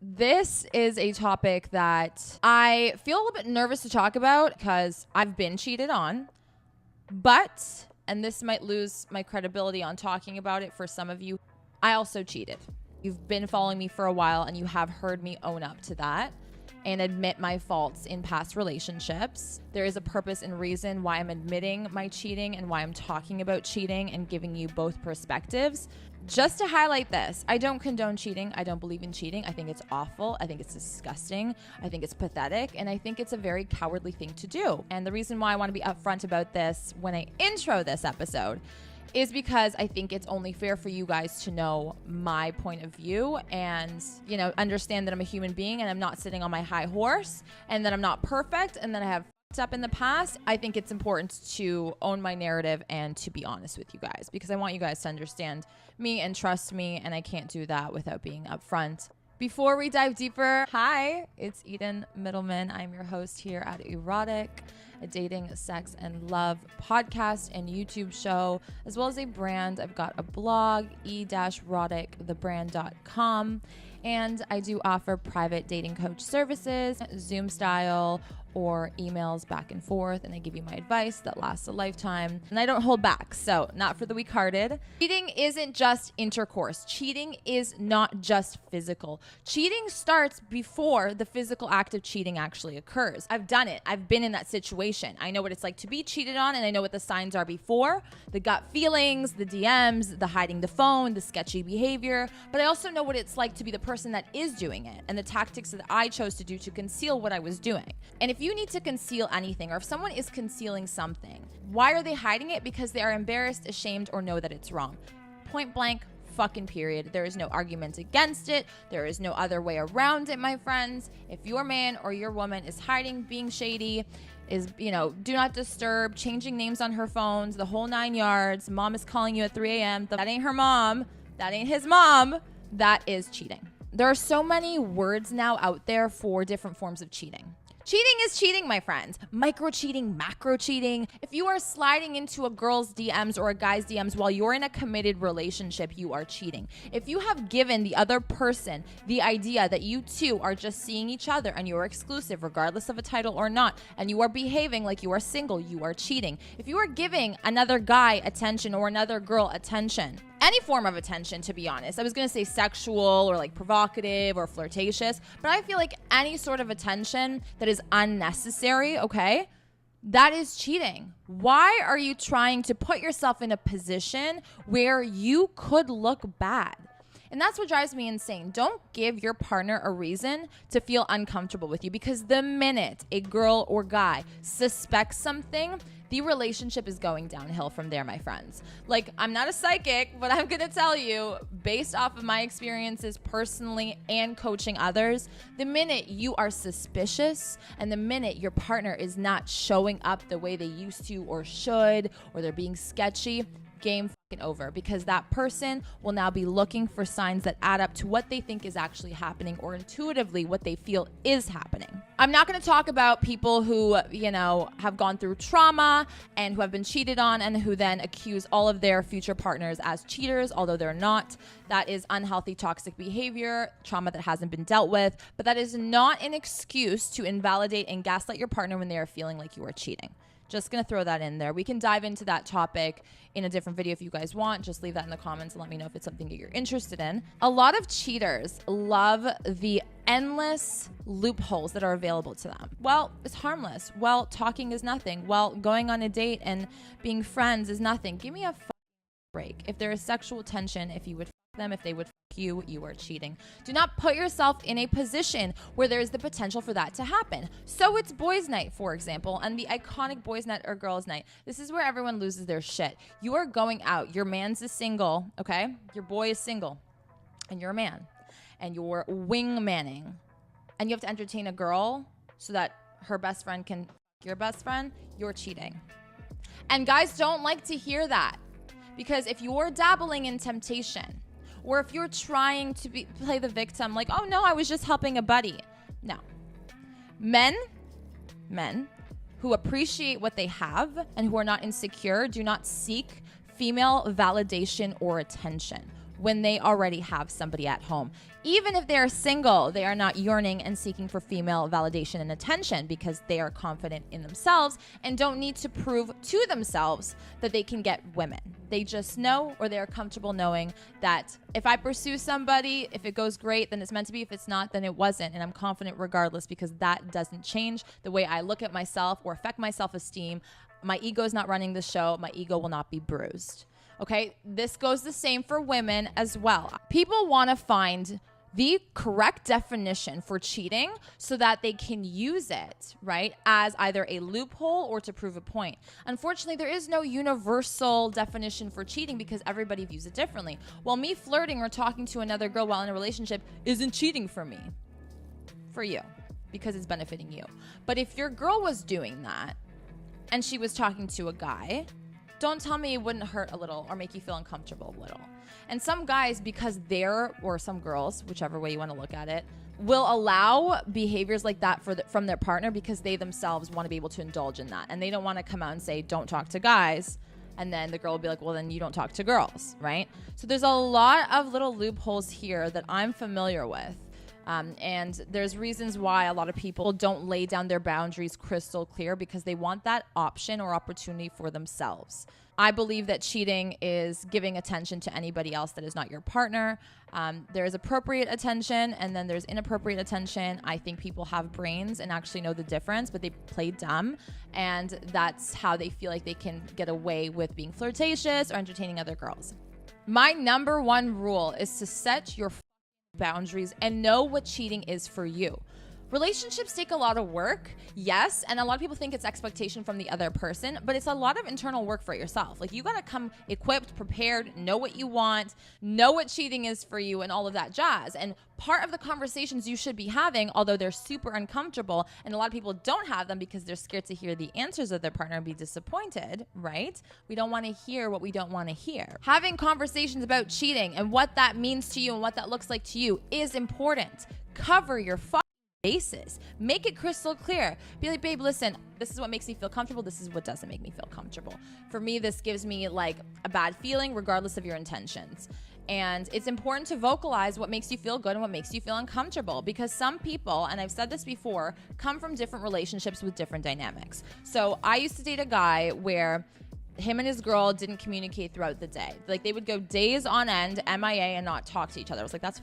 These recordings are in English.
This is a topic that I feel a little bit nervous to talk about because I've been cheated on, but, and this might lose my credibility on talking about it for some of you, I also cheated. You've been following me for a while and you have heard me own up to that and admit my faults in past relationships. There is a purpose and reason why I'm admitting my cheating and why I'm talking about cheating and giving you both perspectives. Just to highlight this, I don't condone cheating. I don't believe in cheating. I think it's awful. I think it's disgusting. I think it's pathetic. And I think it's a very cowardly thing to do. And the reason why I want to be upfront about this when I intro this episode is because I think it's only fair for you guys to know my point of view and, you know, understand that I'm a human being and I'm not sitting on my high horse and that I'm not perfect and that I have up in the past. I think it's important to own my narrative and to be honest with you guys because I want you guys to understand me and trust me, and I can't do that without being upfront. Before we dive deeper, hi, it's Eden Middleman. I'm your host here at Erotic, a dating, sex, and love podcast and YouTube show, as well as a brand. I've got a blog, e-roticthebrand.com, and I do offer private dating coach services, Zoom style, or emails back and forth, and I give you my advice that lasts a lifetime, and I don't hold back, so not for the weak-hearted. Cheating isn't just intercourse. Cheating is not just physical. Cheating starts before the physical act of cheating actually occurs. I've done it. I've been in that situation. I know what it's like to be cheated on, and I know what the signs are before, the gut feelings, the DMs, the hiding the phone, the sketchy behavior, but I also know what it's like to be the person that is doing it, and the tactics that I chose to do to conceal what I was doing. And if you need to conceal anything, or if someone is concealing something, why are they hiding it? Because they are embarrassed, ashamed, or know that it's wrong. Point blank, fucking period. There is no argument against it. There is no other way around it, my friends. If your man or your woman is hiding, being shady, is, do not disturb, changing names on her phones, the whole 9 yards, mom is calling you at 3 a.m., that ain't her mom, that ain't his mom, that is cheating. There are so many words now out there for different forms of cheating. Cheating is cheating, my friends. Micro cheating, macro cheating. If you are sliding into a girl's DMs or a guy's DMs while you're in a committed relationship, you are cheating. If you have given the other person the idea that you two are just seeing each other and you are exclusive, regardless of a title or not, and you are behaving like you are single, you are cheating. If you are giving another guy attention or another girl attention, any form of attention, to be honest. I was going to say sexual or like provocative or flirtatious, but I feel like any sort of attention that is unnecessary, okay, that is cheating. Why are you trying to put yourself in a position where you could look bad? And that's what drives me insane. Don't give your partner a reason to feel uncomfortable with you, because the minute a girl or guy suspects something, the relationship is going downhill from there, my friends. Like, I'm not a psychic, but I'm gonna tell you, based off of my experiences personally and coaching others, the minute you are suspicious and the minute your partner is not showing up the way they used to or should, or they're being sketchy, game fucking over, because that person will now be looking for signs that add up to what they think is actually happening, or intuitively what they feel is happening. I'm not going to talk about people who, have gone through trauma and who have been cheated on and who then accuse all of their future partners as cheaters, although they're not. That is unhealthy, toxic behavior, trauma that hasn't been dealt with, but that is not an excuse to invalidate and gaslight your partner when they are feeling like you are cheating. Just going to throw that in there. We can dive into that topic in a different video if you guys want. Just leave that in the comments and let me know if it's something that you're interested in. A lot of cheaters love the endless loopholes that are available to them. Well, it's harmless. Well, talking is nothing. Well, going on a date and being friends is nothing. Give me a break. If there is sexual tension, if you would them, if they would you, you are cheating. Do not put yourself in a position where there is the potential for that to happen. So it's boys' night, for example, and the iconic boys' night or girls' night. This is where everyone loses their shit. You are going out. Your man's is single, okay? Your boy is single, and you're a man, and you're wingmanning, and you have to entertain a girl so that her best friend can your best friend. You're cheating. And guys don't like to hear that, because if you're dabbling in temptation, or if you're trying to play the victim, like, oh no, I was just helping a buddy. No. Men who appreciate what they have and who are not insecure do not seek female validation or attention. when they already have somebody at home. Even if they are single, they are not yearning and seeking for female validation and attention because they are confident in themselves and don't need to prove to themselves that they can get women. They just know, or they are comfortable knowing that if I pursue somebody, if it goes great, then it's meant to be. If it's not, then it wasn't. And I'm confident regardless, because that doesn't change the way I look at myself or affect my self-esteem. My ego is not running the show. My ego will not be bruised. Okay, this goes the same for women as well. People want to find the correct definition for cheating so that they can use it, right, as either a loophole or to prove a point. Unfortunately, there is no universal definition for cheating because everybody views it differently. Well, me flirting or talking to another girl while in a relationship isn't cheating for me, for you, because it's benefiting you. But if your girl was doing that and she was talking to a guy, don't tell me it wouldn't hurt a little or make you feel uncomfortable a little. And some guys, because or some girls, whichever way you want to look at it, will allow behaviors like that from their partner because they themselves want to be able to indulge in that. And they don't want to come out and say, don't talk to guys. And then the girl will be like, well, then you don't talk to girls, right? So there's a lot of little loopholes here that I'm familiar with. And there's reasons why a lot of people don't lay down their boundaries crystal clear because they want that option or opportunity for themselves. I believe that cheating is giving attention to anybody else that is not your partner. There is appropriate attention and then there's inappropriate attention. I think people have brains and actually know the difference, but they play dumb. And that's how they feel like they can get away with being flirtatious or entertaining other girls. My number one rule is to set your boundaries and know what cheating is for you. Relationships take a lot of work, yes, and a lot of people think it's expectation from the other person, but it's a lot of internal work for yourself. Like, you got to come equipped, prepared, know what you want, know what cheating is for you, and all of that jazz. And part of the conversations you should be having, although they're super uncomfortable, and a lot of people don't have them because they're scared to hear the answers of their partner and be disappointed, right? We don't want to hear what we don't want to hear. Having conversations about cheating and what that means to you and what that looks like to you is important. Cover your basis. Make it crystal clear. Be like, babe, listen, this is what makes me feel comfortable. This is what doesn't make me feel comfortable. For me, this gives me like a bad feeling regardless of your intentions. And it's important to vocalize what makes you feel good and what makes you feel uncomfortable, because some people, and I've said this before, come from different relationships with different dynamics. So I used to date a guy where him and his girl didn't communicate throughout the day. Like, they would go days on end, MIA, and not talk to each other. I was like, that's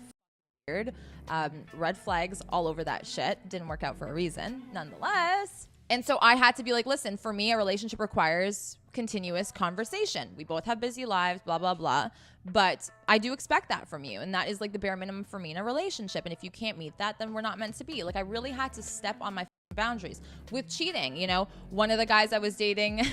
weird. Red flags all over that shit. Didn't work out for a reason, nonetheless. And so I had to be like, listen, for me, a relationship requires continuous conversation. We both have busy lives, blah, blah, blah. But I do expect that from you. And that is like the bare minimum for me in a relationship. And if you can't meet that, then we're not meant to be. Like, I really had to step on my boundaries with cheating. You know, one of the guys I was dating,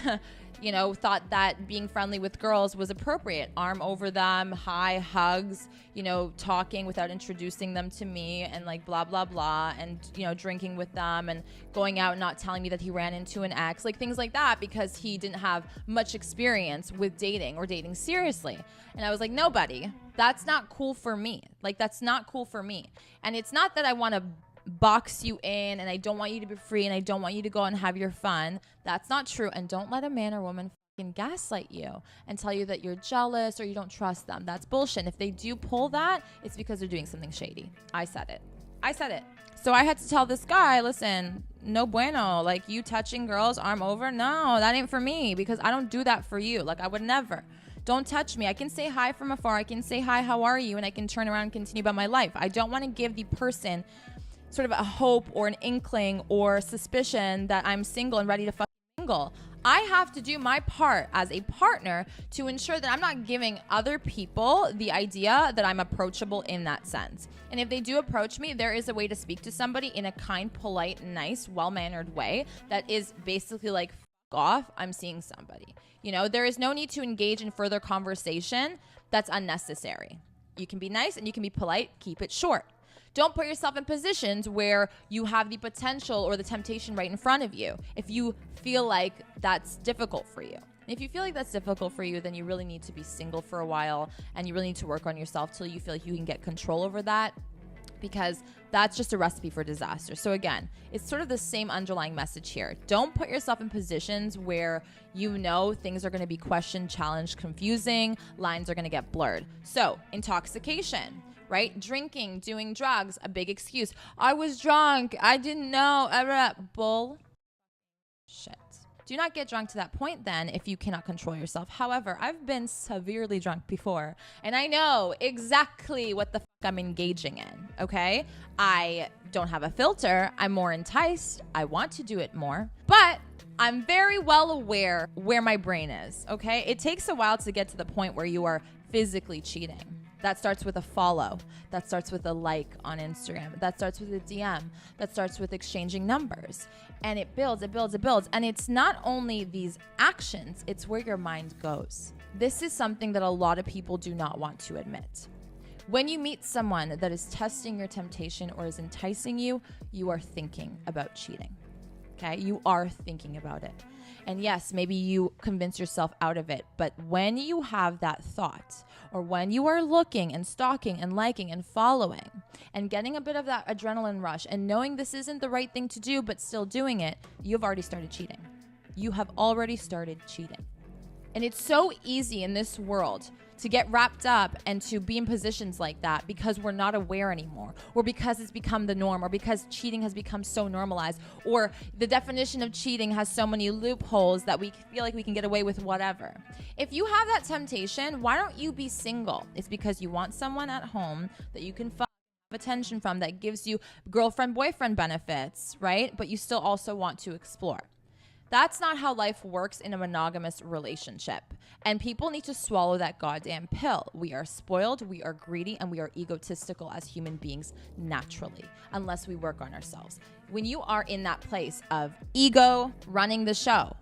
you know, thought that being friendly with girls was appropriate. Arm over them, high hugs, you know, talking without introducing them to me, and like blah, blah, blah. And, you know, drinking with them and going out and not telling me that he ran into an ex, like things like that, because he didn't have much experience with dating or dating seriously. And I was like, no, buddy, that's not cool for me. Like, that's not cool for me. And it's not that I want to box you in and I don't want you to be free and I don't want you to go and have your fun. That's not true. And don't let a man or woman fucking gaslight you and tell you that you're jealous or you don't trust them. That's bullshit. And if they do pull that, it's because they're doing something shady. I said it. So I had to tell this guy, listen, no bueno. Like, you touching girls arm over? No, that ain't for me, because I don't do that for you. Like, I would never. Don't touch me. I can say hi from afar. I can say hi, how are you? And I can turn around and continue about my life. I don't want to give the person sort of a hope or an inkling or suspicion that I'm single and ready to fucking mingle. I have to do my part as a partner to ensure that I'm not giving other people the idea that I'm approachable in that sense. And if they do approach me, there is a way to speak to somebody in a kind, polite, nice, well-mannered way that is basically like, fuck off, I'm seeing somebody. You know, there is no need to engage in further conversation that's unnecessary. You can be nice and you can be polite, keep it short. Don't put yourself in positions where you have the potential or the temptation right in front of you if you feel like that's difficult for you. And if you feel like that's difficult for you, then you really need to be single for a while and you really need to work on yourself till you feel like you can get control over that. because that's just a recipe for disaster. So again, it's sort of the same underlying message here. Don't put yourself in positions where you know things are going to be questioned, challenged, confusing, lines are going to get blurred. So intoxication, right? Drinking, doing drugs, a big excuse. I was drunk. I didn't know. Bullshit. Do not get drunk to that point then if you cannot control yourself. However, I've been severely drunk before, and I know exactly what the fuck I'm engaging in, okay? I don't have a filter. I'm more enticed. I want to do it more, but I'm very well aware where my brain is, okay? It takes a while to get to the point where you are physically cheating. That starts with a follow. That starts with a like on Instagram. That starts with a DM. That starts with exchanging numbers. And it builds, it builds, it builds. And it's not only these actions, it's where your mind goes. This is something that a lot of people do not want to admit. When you meet someone that is testing your temptation or is enticing you, you are thinking about cheating. Okay? You are thinking about it. And yes, maybe you convince yourself out of it, but when you have that thought, or when you are looking and stalking and liking and following and getting a bit of that adrenaline rush and knowing this isn't the right thing to do, but still doing it, you've already started cheating. You have already started cheating. And it's so easy in this world to get wrapped up and to be in positions like that because we're not aware anymore, or because it's become the norm, or because cheating has become so normalized, or the definition of cheating has so many loopholes that we feel like we can get away with whatever. If you have that temptation, why don't you be single? It's because you want someone at home that you can have attention from, that gives you girlfriend-boyfriend benefits, right? But you still also want to explore. That's not how life works in a monogamous relationship. And people need to swallow that goddamn pill. We are spoiled, we are greedy, and we are egotistical as human beings naturally, unless we work on ourselves. When you are in that place of ego running the show,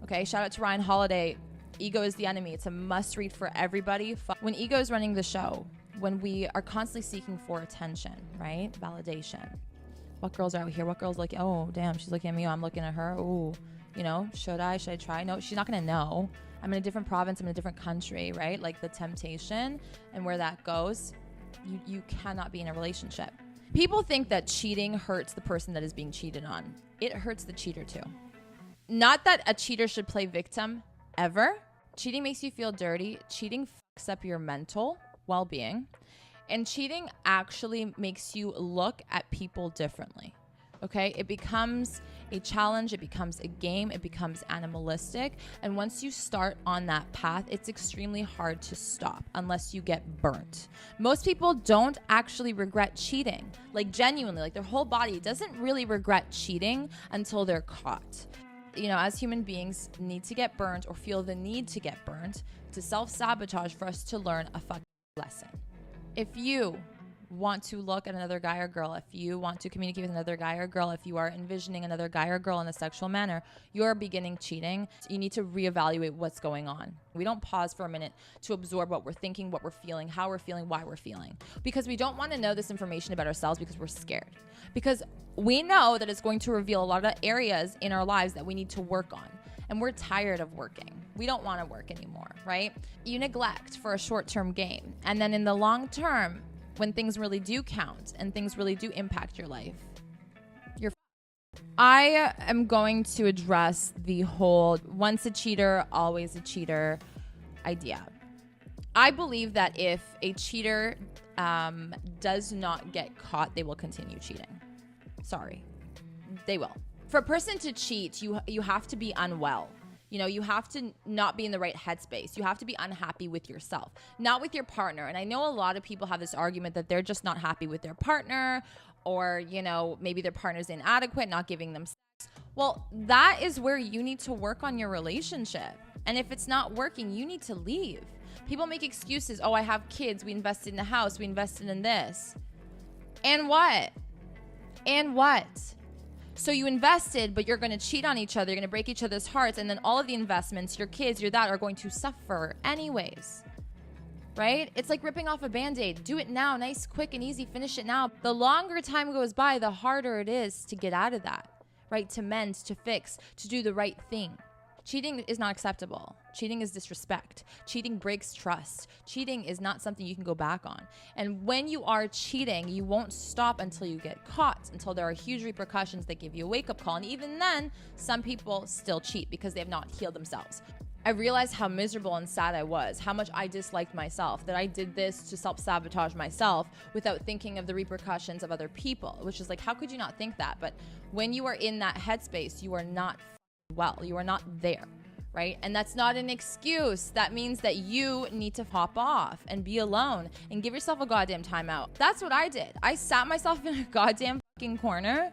okay, shout out to Ryan Holiday, Ego is the Enemy. It's a must read for everybody. When ego is running the show, when we are constantly seeking for attention, right? Validation. What girls are out here? What girls like, oh, damn, she's looking at me. I'm looking at her. Ooh. You know, should I try? No, she's not going to know. I'm in a different province. I'm in a different country, right? Like the temptation and where that goes, you cannot be in a relationship. People think that cheating hurts the person that is being cheated on. It hurts the cheater too. Not that a cheater should play victim ever. Cheating makes you feel dirty. Cheating fucks up your mental well-being. And cheating actually makes you look at people differently. Okay, it becomes a challenge, it becomes a game, it becomes animalistic. And once you start on that path, it's extremely hard to stop unless you get burnt. Most people don't actually regret cheating, like genuinely, like their whole body doesn't really regret cheating until they're caught. You know, as human beings need to get burnt or feel the need to get burnt to self-sabotage for us to learn a fucking lesson. If you want to look at another guy or girl, if you want to communicate with another guy or girl, if you are envisioning another guy or girl in a sexual manner, you're beginning cheating. You need to reevaluate what's going on. We don't pause for a minute to absorb what we're thinking, what we're feeling, how we're feeling, why we're feeling. Because we don't want to know this information about ourselves because we're scared. Because we know that it's going to reveal a lot of areas in our lives that we need to work on. And we're tired of working. We don't want to work anymore, right? You neglect for a short-term gain. And then in the long term, when things really do count and things really do impact your life, I am going to address the whole once a cheater, always a cheater idea. I believe that if a cheater does not get caught, they will continue cheating. Sorry, they will. For a person to cheat, you have to be unwell. You know, you have to not be in the right headspace. You have to be unhappy with yourself, not with your partner. And I know a lot of people have this argument that they're just not happy with their partner, or, you know, maybe their partner's inadequate, not giving them sex. Well, that is where you need to work on your relationship. And if it's not working, you need to leave. People make excuses. Oh, I have kids. We invested in the house. We invested in this. And what? And what? So you invested, but you're going to cheat on each other. You're going to break each other's hearts. And then all of the investments, your kids, your that, are going to suffer anyways. Right? It's like ripping off a Band-Aid. Do it now. Nice, quick, and easy. Finish it now. The longer time goes by, the harder it is to get out of that. Right? To mend, to fix, to do the right thing. Cheating is not acceptable. Cheating is disrespect. Cheating breaks trust. Cheating is not something you can go back on. And when you are cheating, you won't stop until you get caught, until there are huge repercussions that give you a wake-up call. And even then, some people still cheat because they have not healed themselves. I realized how miserable and sad I was, how much I disliked myself, that I did this to self-sabotage myself without thinking of the repercussions of other people, which is like, how could you not think that? But when you are in that headspace, you are not well, you are not there, right? And that's not an excuse. That means that you need to hop off and be alone and give yourself a goddamn timeout. That's what I did. I sat myself in a goddamn fucking corner.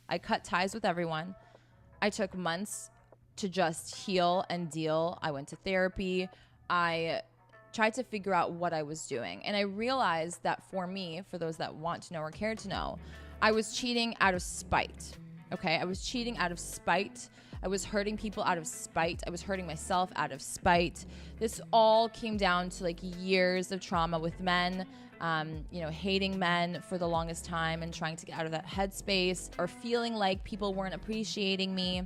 I cut ties with everyone. I took months to just heal and deal. I went to therapy. I tried to figure out what I was doing. And I realized that for me, for those that want to know or care to know, I was cheating out of spite. Okay? I was cheating out of spite. I was hurting people out of spite. I was hurting myself out of spite. This all came down to like years of trauma with men, hating men for the longest time and trying to get out of that headspace, or feeling like people weren't appreciating me.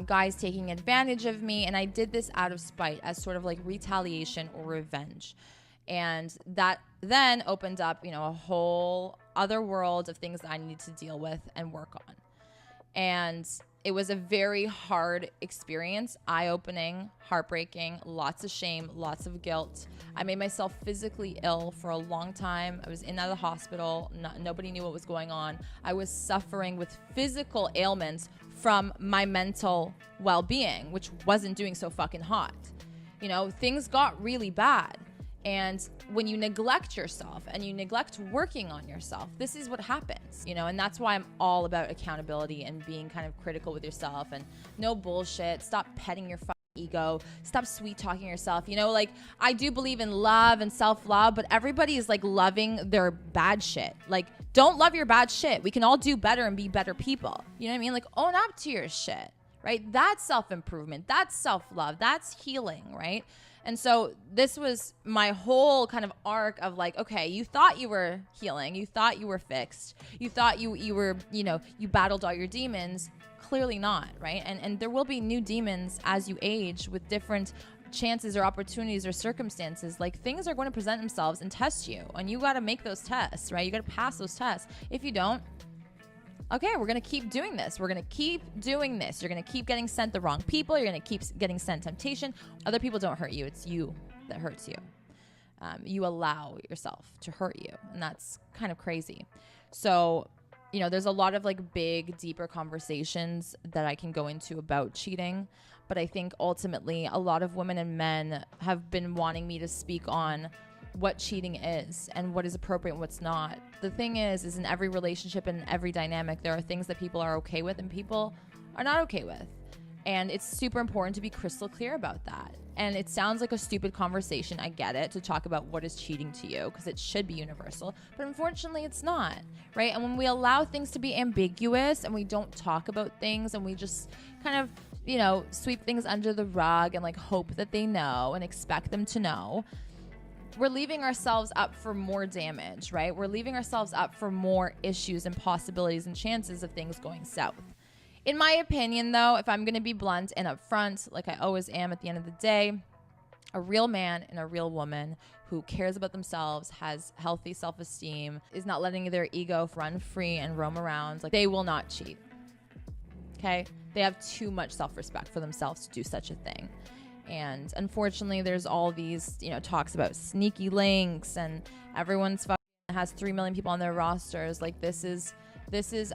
Guys taking advantage of me. And I did this out of spite as sort of like retaliation or revenge. And that then opened up, a whole other world of things that I needed to deal with and work on. And it was a very hard experience, eye-opening, heartbreaking, lots of shame, lots of guilt. I made myself physically ill for a long time. I was in and out of the hospital. Nobody knew what was going on. I was suffering with physical ailments from my mental well-being, which wasn't doing so fucking hot. Things got really bad. And when you neglect yourself and you neglect working on yourself, this is what happens, and that's why I'm all about accountability and being kind of critical with yourself and no bullshit. Stop petting your fucking ego. Stop sweet talking yourself. I do believe in love and self-love, but everybody is like loving their bad shit. Like, don't love your bad shit. We can all do better and be better people. You know what I mean? Like, own up to your shit, right? That's self-improvement. That's self-love. That's healing, right? And so this was my whole kind of arc of like, okay, you thought you were healing. You thought you were fixed. You thought you were, you battled all your demons. Clearly not, right? And there will be new demons as you age with different chances or opportunities or circumstances. Like, things are going to present themselves and test you. And you got to make those tests, right? You got to pass those tests. If you don't, okay, we're going to keep doing this. We're going to keep doing this. You're going to keep getting sent the wrong people. You're going to keep getting sent temptation. Other people don't hurt you. It's you that hurts you. You allow yourself to hurt you. And that's kind of crazy. So, there's a lot of like big, deeper conversations that I can go into about cheating. But I think ultimately a lot of women and men have been wanting me to speak on what cheating is and what is appropriate and what's not. The thing is in every relationship and every dynamic, there are things that people are okay with and people are not okay with. And it's super important to be crystal clear about that. And it sounds like a stupid conversation, I get it, to talk about what is cheating to you, because it should be universal. But unfortunately, it's not, right? And when we allow things to be ambiguous and we don't talk about things and we just kind of, sweep things under the rug and like hope that they know and expect them to know, we're leaving ourselves up for more damage, right? We're leaving ourselves up for more issues and possibilities and chances of things going south. In my opinion, though, if I'm going to be blunt and upfront, like I always am at the end of the day, a real man and a real woman who cares about themselves, has healthy self-esteem, is not letting their ego run free and roam around, like, they will not cheat. Okay? They have too much self-respect for themselves to do such a thing. And unfortunately, there's all these, talks about sneaky links and everyone's has 3 million people on their rosters. Like, this is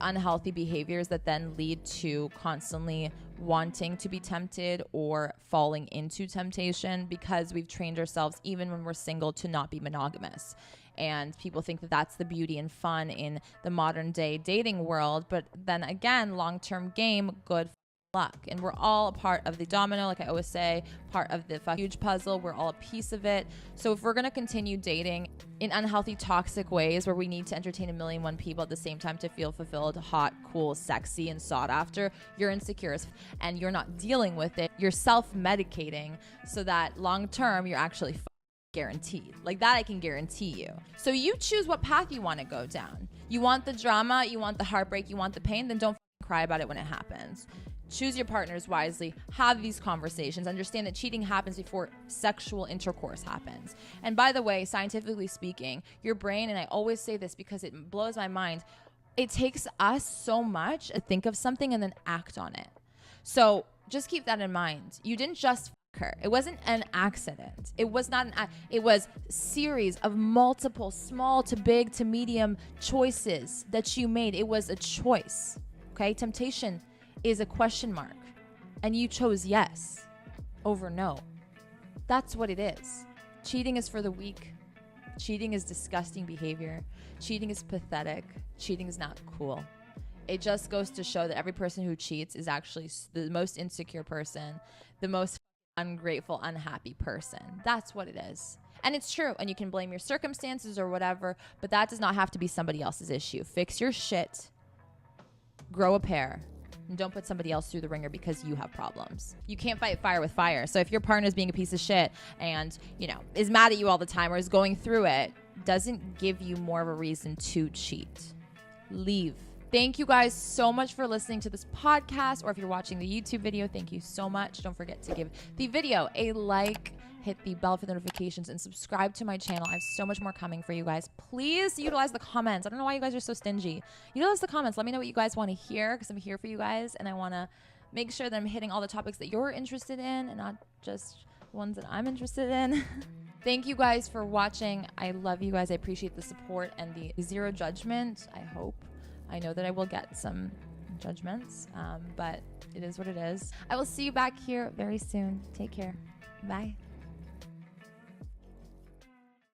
unhealthy behaviors that then lead to constantly wanting to be tempted or falling into temptation, because we've trained ourselves, even when we're single, to not be monogamous. And people think that that's the beauty and fun in the modern day dating world. But then again, long-term game, good luck. And we're all a part of the domino, like I always say, part of the huge puzzle. We're all a piece of it. So if we're going to continue dating in unhealthy, toxic ways where we need to entertain 1,000,001 people at the same time to feel fulfilled, hot, cool, sexy, and sought after, you're insecure and you're not dealing with it. You're self-medicating so that long term you're actually guaranteed. Like that I can guarantee you. So you choose what path you want to go down. You want the drama, you want the heartbreak, you want the pain, then don't cry cry about it when it happens. Choose your partners wisely. Have these conversations. Understand that cheating happens before sexual intercourse happens. And by the way, scientifically speaking, your brain, and I always say this because it blows my mind, it takes us so much to think of something and then act on it. So just keep that in mind. You didn't just fuck her. It wasn't an accident. It was not it was a series of multiple small to big to medium choices that you made. It was a choice. Okay? Temptation is a question mark, and you chose yes over no. That's what it is. Cheating is for the weak. Cheating is disgusting behavior. Cheating is pathetic. Cheating is not cool. It just goes to show that every person who cheats is actually the most insecure person, the most ungrateful, unhappy person. That's what it is. And it's true. And you can blame your circumstances or whatever, but that does not have to be somebody else's issue. Fix your shit. Grow a pair. And don't put somebody else through the ringer because you have problems. You can't fight fire with fire. So if your partner's being a piece of shit and, is mad at you all the time or is going through it, doesn't give you more of a reason to cheat. Leave. Thank you guys so much for listening to this podcast, or if you're watching the YouTube video, thank you so much. Don't forget to give the video a like, hit the bell for the notifications, and subscribe to my channel. I have so much more coming for you guys. Please utilize the comments. I don't know why you guys are so stingy. Utilize the comments. Let me know what you guys want to hear, because I'm here for you guys, and I want to make sure that I'm hitting all the topics that you're interested in and not just ones that I'm interested in. Thank you guys for watching. I love you guys. I appreciate the support and the zero judgment, I hope. I know that I will get some judgments, but it is what it is. I will see you back here very soon. Take care. Bye.